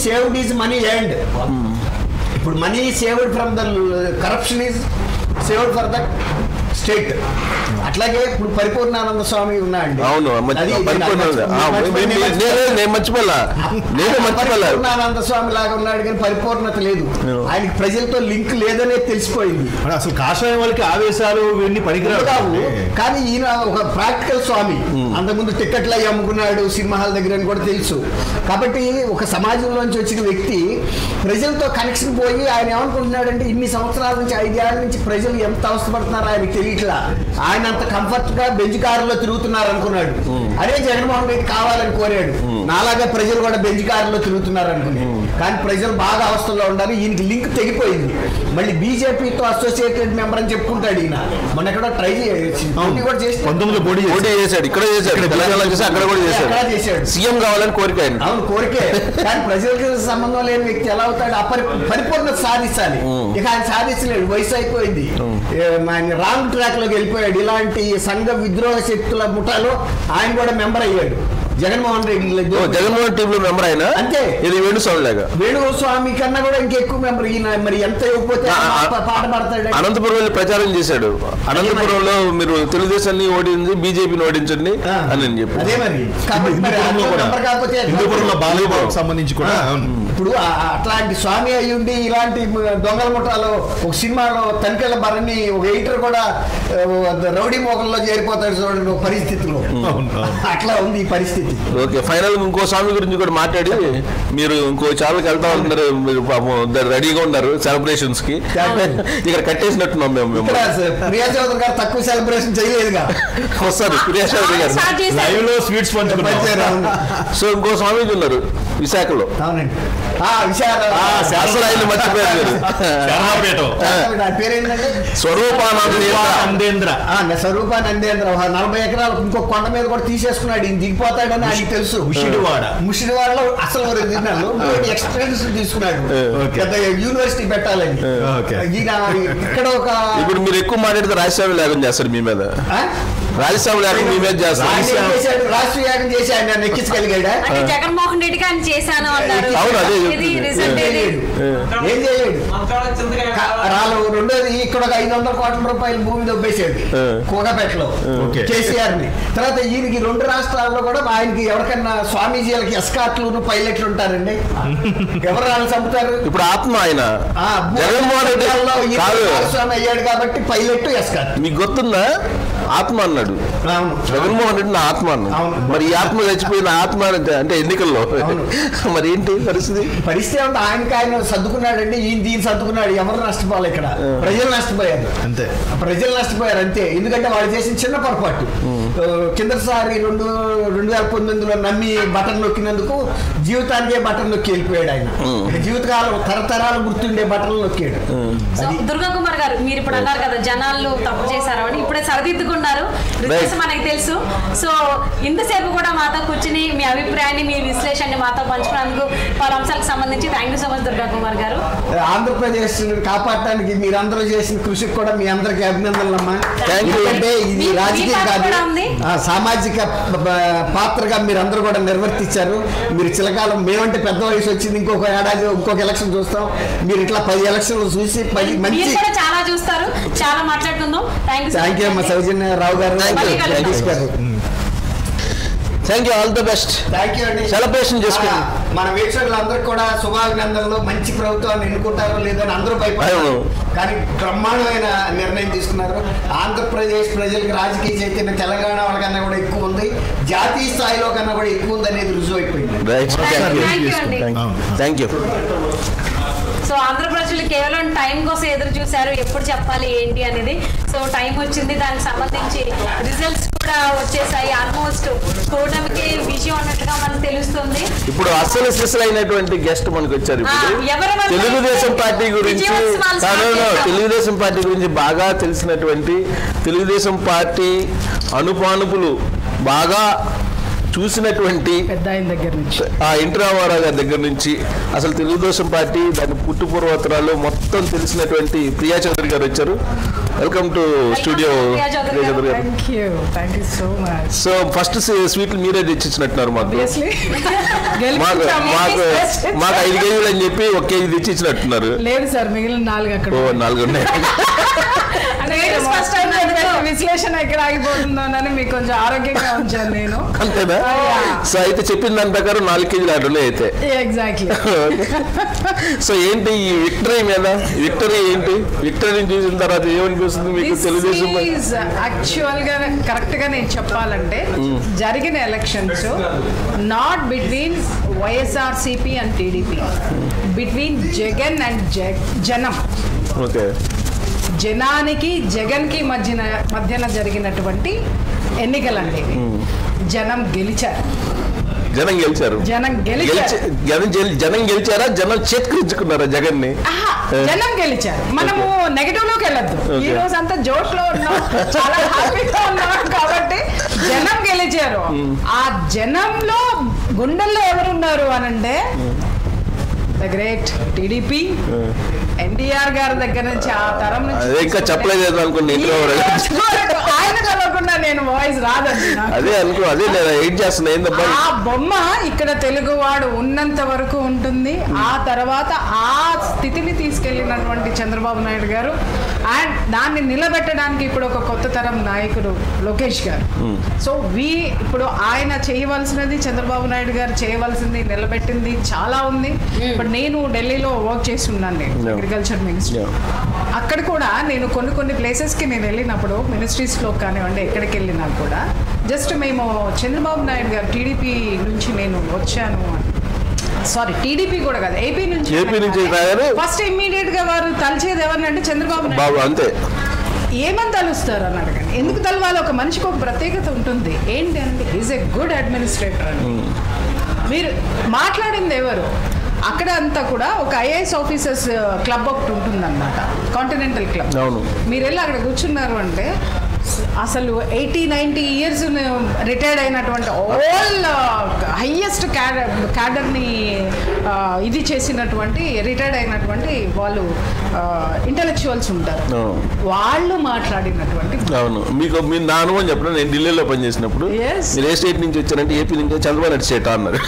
Saved is money earned. ఇప్పుడు money saved from the corruption is saved for the state. అట్లాగే ఇప్పుడు పరిపూర్ణానంద స్వామి ఉన్నాయండి. పరిపూర్ణానంద స్వామి లాగా ఉన్నాడు కానీ పరిపూర్ణత లేదు, ఆయనకి ప్రజలతో లింక్ లేదనే తెలిసిపోయింది. అసలు కాషాయం వాళ్ళకి ఆవేశాలు ఇవన్నీ పనికిరావు. కానీ ఈయన ఒక ప్రాక్టికల్ స్వామి. అంతకుముందు టికెట్లు అవి అమ్ముకున్నాడు సినిమా హాల్ దగ్గర అని కూడా తెలుసు. కాబట్టి ఒక సమాజంలోంచి వచ్చిన వ్యక్తి ప్రజలతో కనెక్షన్ పోయి ఆయన ఏమనుకుంటున్నాడంటే ఇన్ని సంవత్సరాల నుంచి 5 ఏళ్ల నుంచి ప్రజలు ఎంత అవస్థపడుతున్నారో ఆయనకి తెలియట్లా. ఆయన అంత కంఫర్ట్ గా బెంచ్ కారులో తిరుగుతున్నారు అనుకున్నాడు. అదే జగన్మోహన్ రెడ్డి కావాలని కోరాడు. నాలాగా ప్రజలు కూడా బెంచ్ కారులో తిరుగుతున్నారు అనుకుని. కానీ ప్రజలు బాగా అవస్థల్లో ఉండాలి. ఈయనకి లింక్ తెగిపోయింది. మళ్ళీ బీజేపీతో అసోసియేటెడ్ మెంబర్ అని చెప్పుకుంటాడు ఈయన. మొన్న ఎక్కడో ట్రై చేశాడు, ఇక్కడ చేశాడు, అక్కడ కూడా చేశాడు. సీఎం కావాలని కోరిక. అవును, కోరికే. కానీ ప్రజలకు సంబంధం లేని వ్యక్తి ఎలా అవుతాడు? పరిపూర్ణత సాధించాలి. ఇక ఆయన సాధించలేడు, వయసు అయిపోయింది. ఆయన రాంగ్ ట్రాక్ లోకి వెళ్ళిపోయాడు. ఇలాంటి సంఘ విద్రోహ శక్తుల ముఠాలో ఆయన కూడా మెంబర్ అయ్యాడు. జగన్మోహన్ టీమ్ లో మెంబర్ అయినా అంతే. ఇది వేణుస్వామి కన్నా కూడా ఇంకెక్కువ మెంబర్. ఈయన మరి ఎంత ఇవ్వకపోతే పాట పాడతాడు. అనంతపురం వెళ్ళి ప్రచారం చేశాడు. అనంతపురంలో మీరు తెలుగుదేశాన్ని ఓడించి బీజేపీని ఓడించండి అని చెప్పి. అదే మరి సంబంధించి కూడా ఇప్పుడు అట్లాంటి స్వామి అయ్యుండి ఇలాంటి దొంగల ముఠాలో ఒక సినిమాలో తనికెళ్ళ భరణి ఒక ఎడిటర్ కూడా రౌడీ మోకల్లో చేరిపోతాడు చూడండి పరిస్థితిలో. అట్లా ఉంది ఈ పరిస్థితి. ఓకే, ఫైనల్ ఇంకో స్వామి గురించి కూడా మాట్లాడి మీరు ఇంకో ఛానల్కి వెళ్తా ఉన్నారు. మీరు రెడీగా ఉన్నారు సెలబ్రేషన్స్ కి. ఇక్కడ కట్టేసినట్టున్నాం మేము. ప్రియా చౌదరి గారు తక్కువ సెలబ్రేషన్ చేయలేదుగా. వస్తారు ప్రియా చౌదరి గారు లైవ్ లో స్వీట్స్ పంచుకుంటారు. సో ఇంకో స్వామీజీ ఉన్నారు విశాఖలో. అవునండి, స్వరూపానందేంద్ర. 40 ఎకరాలు ఇంకో కొండ మీద కూడా తీసేసుకున్నాడు. ఈయన దిగిపోతాడని ఆయనకి తెలుసు. ముషిడివాడలో అసలు ఎక్స్పీరియన్స్ తీసుకున్నాడు. పెద్ద యూనివర్సిటీ పెట్టాలని. ఇక్కడ ఒక ఇప్పుడు మీరు ఎక్కువ మాట్లాడితే రాజ్యసభ లేకుండా చేస్తారు మీ మీద. రాజ్యసభ లేకుండా మీ మీద చేస్తారు. రాష్ట్రీయ యాగం చేసి ఆయన నెక్కించగలిగాడా? జగన్మోహన్ రెడ్డి కానీ చేశాను అన్నారు. ఏం చేయలేడు. రెండోది ఇక్కడ ఒక 500 కోట్ల రూపాయలు భూమి దొబ్బేశాడు కోగపేటలో కేసీఆర్ ని. తర్వాత ఈయనకి 2 రాష్ట్రాల్లో కూడా ఆయనకి ఎవరికన్నా స్వామీజీలకి ఎస్కాట్లు పైలట్లు ఉంటారండి. ఎవరు వాళ్ళు చంపుతారు? ఇప్పుడు ఆత్మ ఆయన జగన్మోహన్ రెడ్డి స్వామి అయ్యాడు కాబట్టి పైలట్ ఎస్కాట్. మీకు గుర్తుందా? ఆత్మ అన్నాడు జగన్మోహన్ రెడ్డి, నా ఆత్మ అన్నాడు. మరి ఈ ఆత్మ చచ్చిపోయిన ఆత్మ అంటే ఎన్నికల్లో మరి ఏంటి పరిస్థితి? అంటే ఆయన సర్దుకున్నాడండి. ఈయన దీన్ని సర్దుకున్నాడు. ఎవరు నష్టపోవాలి? ఇక్కడ ప్రజలు నష్టపోయారు అంతే. ప్రజలు నష్టపోయారు అంతే. ఎందుకంటే వాళ్ళు చేసిన చిన్న పొరపాటు. కిందసారి 2019లో నమ్మి బటన్ నొక్కినందుకు జీవితానికే బటన్ నొక్కి వెళ్ళిపోయాడు ఆయన. జీవితకాలం తరతరాలు గుర్తుండే బటన్ నొక్కాడు. దుర్గా కుమార్ గారు, మీరు ఇప్పుడు అన్నారు కదా జనాలు తప్పు చేశారని, ఇప్పుడే సరిదిద్దుకున్నారు. మనకి తెలుసు. సో ఇంతసేపు కూడా మాతో కూర్చుని మీ అభిప్రాయాన్ని మీ విశ్లేషణని మాతో పంచుకున్నందుకు పలు అంశాలకు సంబంధించి thank you so much Durga Kumar గారు. ఆంధ్రప్రదేశ్ కాపాడటానికి మీరందరూ చేసిన కృషికి కూడా మీ అందరికీ అభినందనలమ్మా. ఎందుకంటే ఇది రాజకీయం కాదు, సామాజిక పాత్రగా మీరందరూ కూడా నిర్వర్తించారు. మీరు చిలకాలం మేమంటే పెద్ద వయసు వచ్చింది, ఇంకొక ఏడాది ఇంకొక ఎలక్షన్ చూస్తాం. మీరు ఇట్లా 10 ఎలక్షన్లు చూసి 10 మంచి చాలా చూస్తారు. చాలా మాట్లాడుకుందాం. థ్యాంక్ యూ అమ్మా సౌజన్యరావు గారు. Thank you, all the best. Thank you అండి. సెలబ్రేషన్ చేసుకోండి. మన వీక్షకులందరికీ కూడా శుభాభినందనలు. మంచి ప్రభుత్వాన్ని ఎన్నుకుంటారో లేదో అని అందరూ భయపడ్డారు, కానీ బ్రహ్మాండమైన నిర్ణయం తీసుకున్నారు. ఆంధ్రప్రదేశ్ ప్రజలకు రాజకీయ చైతన్యం తెలంగాణ వాళ్ళకన్నా కూడా ఎక్కువ ఉంది, జాతీయ స్థాయిలో కన్నా కూడా ఎక్కువ ఉంది అనేది రుజువు అయిపోయింది. Thank you. సో ఆంధ్ర ప్రజలు కేవలం టైం కోసం ఎదురు చూశారు, ఎప్పుడు చెప్పాలి ఏంటి అనేది. సో టైం వచ్చింది, దానికి సంబంధించి రిజల్ట్స్ కూడా వచ్చేసాయి. ఆల్మోస్ట్ కూటమికి విజయం అన్నట్టుగా మనకు తెలుస్తుంది. ఇప్పుడు అసలు అయినటువంటి గెస్ట్ మనకు వచ్చారు. తెలుగుదేశం పార్టీ గురించి తెలుగుదేశం పార్టీ గురించి బాగా తెలిసినటువంటి, తెలుగుదేశం పార్టీ అనుపానుపులు బాగా చూసినటువంటి ఎన్టీ రామారావు గారి దగ్గర నుంచి అసలు తెలుగుదేశం పార్టీ దాని పుట్టుపూర్వోత్తరాలు మొత్తం తెలిసినటువంటి ప్రియా చౌదరి గారు వచ్చారు. Welcome to studio. Thank you so much. So first స్వీట్లు మీరే తెచ్చిచ్చినట్టున్నారు మాకు. మాకు 5 కేజీలు అని చెప్పి 1 కేజీ తెచ్చిచ్చినట్టున్నారు. లేదు సార్, మిగిలిన 4 అక్కడ. 4 ఉన్నాయి. విశ్లేషణ ఎక్కడ ఆగిపోతుందోనని మీకు కొంచెం ఆరోగ్యంగా ఉంచాను నేను. అంతేనా? సో అయితే చెప్పిన దాని ప్రకారం 4 కేజీలు అడ్డులే అయితే. ఎగ్జాక్ట్లీ. సో ఏంటి ఈ విక్టరీ మీద, విక్టరీ ఏంటి, విక్టరీని చూసిన తర్వాత ఏమనిపిస్తుంది మీకు? తెలుగుదేశం యాక్చువల్ గా కరెక్ట్ గా నేను చెప్పాలంటే జరిగిన elections not between YSRCP and TDP, between Jagan and జనం. ఓకే. జనానికి జగన్ కి మధ్యన జరిగినటువంటి ఎన్నికలండి. జనం గెలిచారు. జనం గెలిచారా? జనం చేతికించుకున్నారా జగన్ ని? జనం గెలిచారు. మనము నెగటివ్ లోకి వెళ్ళొద్దు. ఈ రోజు అంతా జోష్ లో ఉన్నాం, చాలా హ్యాపీగా ఉన్నాం కాబట్టి జనం గెలిచారు. ఆ జనంలో గుండెల్లో ఎవరున్నారు అనంటే ద గ్రేట్ టీడీపీ, ఎన్టీఆర్ గారి దగ్గర నుంచి ఆ తరం నుంచి. ఇంకా చెప్పలేదు అనుకున్నా, ఆయన చదవకుండా నేను వాయిస్ రాదండి. అదే అనుకో, అదే ఎయిట్ చేస్తున్నా. ఆ బొమ్మ ఇక్కడ తెలుగువాడు ఉన్నంత వరకు ఉంటుంది. ఆ తర్వాత ఆ స్థితిని తీసుకెళ్లినటువంటి చంద్రబాబు నాయుడు గారు, అండ్ దాన్ని నిలబెట్టడానికి ఇప్పుడు ఒక కొత్త తరం నాయకుడు లోకేష్ గారు. సో ఇప్పుడు ఆయన చేయవలసినది, చంద్రబాబు నాయుడు గారు చేయవలసింది, నిలబెట్టింది చాలా ఉంది. ఇప్పుడు నేను ఢిల్లీలో వర్క్ చేస్తున్నాను, అగ్రికల్చర్ మినిస్ట్రీ. అక్కడ కూడా నేను కొన్ని ప్లేసెస్కి నేను వెళ్ళినప్పుడు, మినిస్ట్రీస్లో కానివ్వండి ఎక్కడికి వెళ్ళినా కూడా జస్ట్ మేము చంద్రబాబు నాయుడు గారు టీడీపీ నుంచి నేను వచ్చాను, సారీ టీడీపీ కూడా కాదు ఏపీ నుంచి ఫస్ట్ ఇమ్మీడియట్ గా వారు తలిచేది ఎవరినంటే చంద్రబాబు నాయుడు. అంతే. ఏమని తలుస్తారు అని అడగండి. ఎందుకు తలవాలి? ఒక మనిషికి ఒక ప్రత్యేకత ఉంటుంది. ఏంటి అంటే ఈజ్ ఎ గుడ్ అడ్మినిస్ట్రేటర్ అని. మీరు మాట్లాడింది ఎవరు? అక్కడ అంతా కూడా ఒక ఐఏఎస్ ఆఫీసర్స్ క్లబ్ ఒకటి ఉంటుందన్నమాట, కాంటినెంటల్ క్లబ్. మీరు వెళ్ళి అక్కడ కూర్చున్నారు అంటే అసలు 80-90 years రిటైర్డ్ అయినటువంటి ఆల్ హైయెస్ట్ క్యాడర్ని ఇది చేసినటువంటి రిటైర్డ్ అయినటువంటి వాళ్ళు ఇంటలెక్చువల్స్ ఉంటారు. వాళ్ళు మాట్లాడినటువంటి. అవును. మీకు నా అనుభవం చెప్పడం, నేను ఢిల్లీలో పనిచేసినప్పుడు మీరు ఏ స్టేట్ నుంచి వచ్చారంటే ఏపీ నుంచి. చంద్రబాబు నాయుడు స్టేట్ అన్నారు.